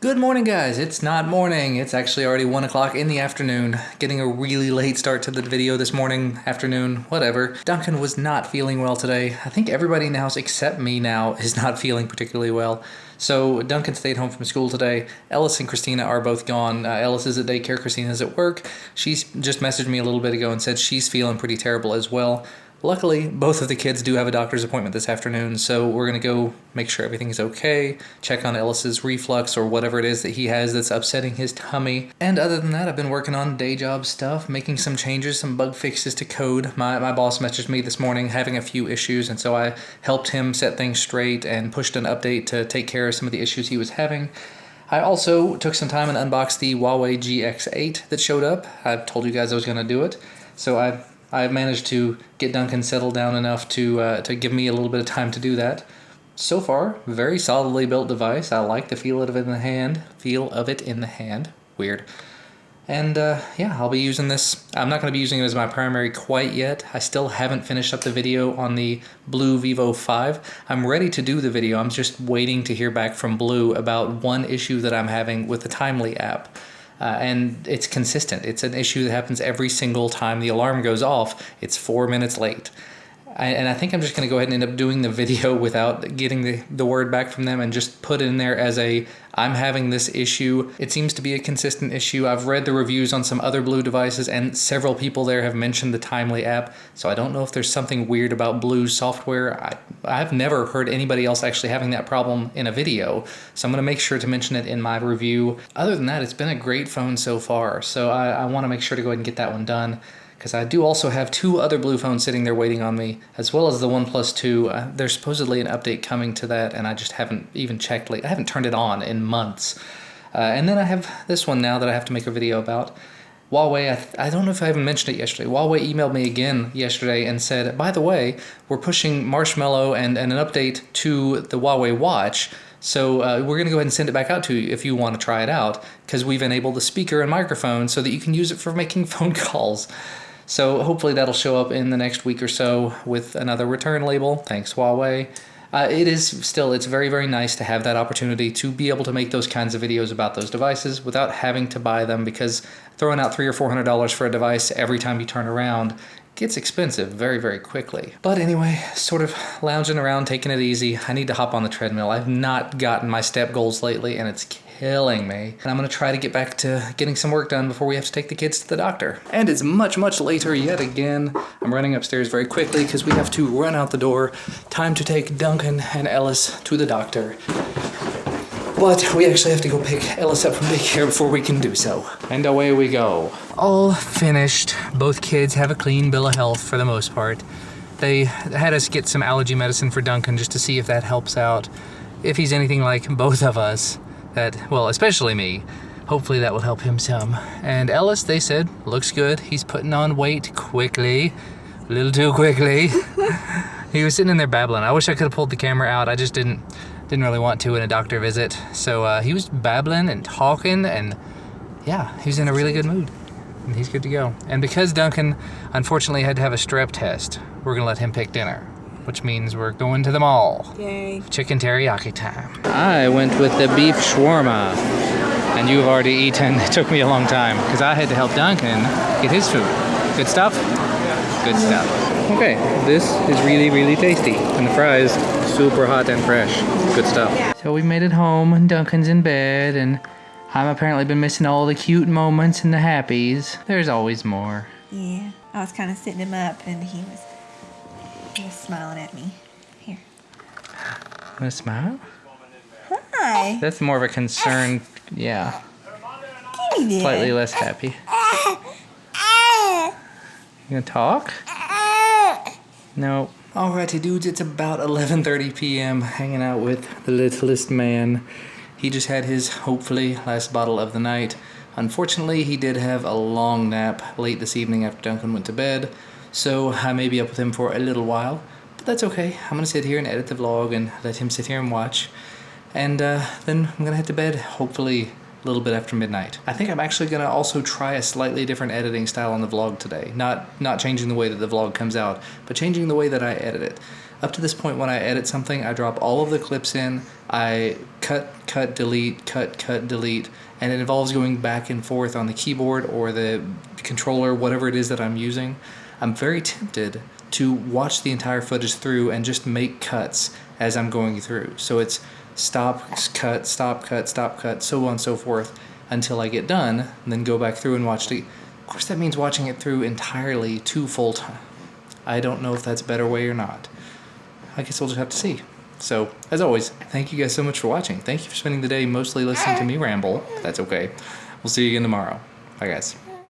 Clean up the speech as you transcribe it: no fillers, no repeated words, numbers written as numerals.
Good morning, guys. It's not morning. It's actually already 1 o'clock in the afternoon. Getting a really late start to the video this morning, afternoon, whatever. Duncan was not feeling well today. I think everybody in the house except me now is not feeling particularly well. So Duncan stayed home from school today. Ellis and Christina are both gone. Ellis is at daycare, Christina's at work. She's just messaged me a little bit ago and said she's feeling pretty terrible as well. Luckily, both of the kids do have a doctor's appointment this afternoon, so we're going to go make sure everything is okay, check on Ellis's reflux or whatever it is that he has that's upsetting his tummy. And other than that, I've been working on day job stuff, making some changes, some bug fixes to code. My boss messaged me this morning having a few issues, and so I helped him set things straight and pushed an update to take care of some of the issues he was having. I also took some time and unboxed the Huawei GX8 that showed up. I've told you guys I was going to do it, so I've managed to get Duncan settled down enough to give me a little bit of time to do that. So far, very solidly built device. I like the feel of it in the hand. Weird. And yeah, I'll be using this. I'm not going to be using it as my primary quite yet. I still haven't finished up the video on the Blue Vivo 5. I'm ready to do the video. I'm just waiting to hear back from Blue about one issue that I'm having with the Timely app. And it's consistent. It's an issue that happens every single time the alarm goes off. It's 4 minutes late. And I think I'm just going to go ahead and end up doing the video without getting the word back from them and just put it in there as a, I'm having this issue. It seems to be a consistent issue. I've read the reviews on some other Blue devices and several people there have mentioned the Timely app. So I don't know if there's something weird about Blue software. I've never heard anybody else actually having that problem in a video. So I'm going to make sure to mention it in my review. Other than that, it's been a great phone so far. So I want to make sure to go ahead and get that one done, because I do also have two other Blue phones sitting there waiting on me, as well as the OnePlus 2. There's supposedly an update coming to that, and I just haven't even checked. I haven't turned it on in months. And then I have this one now that I have to make a video about. Huawei, I don't know if I even mentioned it yesterday. Huawei emailed me again yesterday and said, by the way, we're pushing Marshmallow and an update to the Huawei Watch, so we're going to go ahead and send it back out to you if you want to try it out, because we've enabled the speaker and microphone so that you can use it for making phone calls. So hopefully that'll show up in the next week or so with another return label. Thanks, Huawei. It's very, very nice to have that opportunity to be able to make those kinds of videos about those devices without having to buy them, because throwing out $300 or $400 for a device every time you turn around gets expensive very, very quickly. But anyway, sort of lounging around, taking it easy. I need to hop on the treadmill. I've not gotten my step goals lately, and it's killing me. And I'm going to try to get back to getting some work done before we have to take the kids to the doctor. And it's much, much later yet again. I'm running upstairs very quickly because we have to run out the door. Time to take Duncan and Ellis to the doctor. But we actually have to go pick Ellis up from daycare before we can do so. And away we go. All finished. Both kids have a clean bill of health for the most part. They had us get some allergy medicine for Duncan just to see if that helps out. If he's anything like both of us, well, especially me, hopefully that will help him some. And Ellis, they said, looks good. He's putting on weight quickly. A little too quickly. He was sitting in there babbling. I wish I could have pulled the camera out. I just didn't really want to in a doctor visit. So he was babbling and talking, and yeah, he was in a really good mood. And he's good to go. And because Duncan unfortunately had to have a strep test, we're gonna let him pick dinner, which means we're going to the mall. Yay. Chicken teriyaki time. I went with the beef shawarma, and you've already eaten. It took me a long time because I had to help Duncan get his food. Good stuff? Good stuff. Okay, this is really, really tasty. And the fries, super hot and fresh. Good stuff. So we made it home, and Duncan's in bed, and I've apparently been missing all the cute moments and the happies. There's always more. Yeah, I was kind of sitting him up, and he was smiling at me. Here. Want to smile? Hi. That's more of a concern, yeah. Give me that. Slightly less happy. You gonna talk? No. Alrighty dudes, it's about 11:30 p.m. hanging out with the littlest man. He just had his, hopefully, last bottle of the night. Unfortunately, he did have a long nap late this evening after Duncan went to bed, so I may be up with him for a little while, but that's okay. I'm gonna sit here and edit the vlog and let him sit here and watch. And then I'm gonna head to bed, hopefully a little bit after midnight. I think I'm actually going to also try a slightly different editing style on the vlog today. Not changing the way that the vlog comes out, but changing the way that I edit it. Up to this point, when I edit something, I drop all of the clips in, I cut, delete, cut, delete, and it involves going back and forth on the keyboard or the controller, whatever it is that I'm using. I'm very tempted to watch the entire footage through and just make cuts as I'm going through. So it's stop, cut, stop, cut, stop, cut, so on and so forth until I get done, and then go back through and watch it. Of course, that means watching it through entirely to full time. I don't know if that's a better way or not. I guess we'll just have to see. So, as always, thank you guys so much for watching. Thank you for spending the day mostly listening to me ramble. That's okay. We'll see you again tomorrow. Bye, guys.